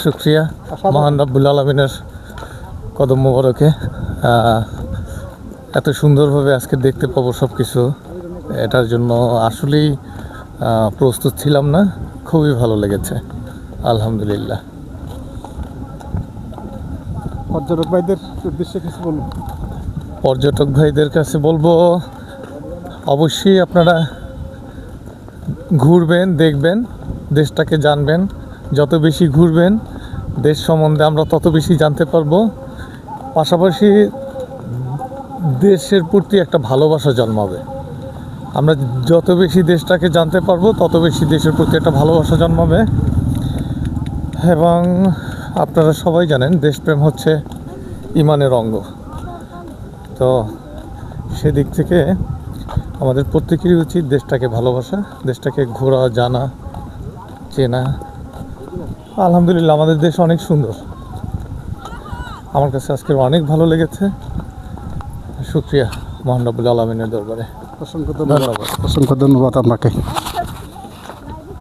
শুকরিয়া মহান রব্বুল আলামিনের কদম মোবারকে এত সুন্দরভাবে আজকে দেখতে পাবো সব কিছু, এটার জন্য আসলেই প্রস্তুত ছিলাম না। খুবই ভালো লেগেছে, আলহামদুলিল্লাহ। পর্যটক ভাইদের উদ্দেশ্যে কিছু বলুন। পর্যটক ভাইদের কাছে বলবো, অবশ্যই আপনারা ঘুরবেন, দেখবেন, দেশটাকে জানবেন। যত বেশি ঘুরবেন দেশ সম্বন্ধে আমরা তত বেশি জানতে পারবো। পাশাপাশি দেশের প্রতি একটা ভালোবাসা জন্মাবে। আমরা যত বেশি দেশটাকে জানতে পারবো তত বেশি দেশের প্রতি একটা ভালোবাসা জন্মাবে। এবং আপনারা সবাই জানেন দেশপ্রেম হচ্ছে ইমানের অঙ্গ। তো সেদিক থেকে আমাদের প্রত্যেকেরই উচিত দেশটাকে ভালোবাসা, দেশটাকে ঘোরা, জানা, চেনা। আলহামদুলিল্লাহ, আমাদের দেশ অনেক সুন্দর। আমার কাছে আজকে অনেক ভালো লেগেছে। শুকরিয়া মহান রব্বুল আলামিনের দরবারে। অসংখ্য ধন্যবাদ আপনাকে।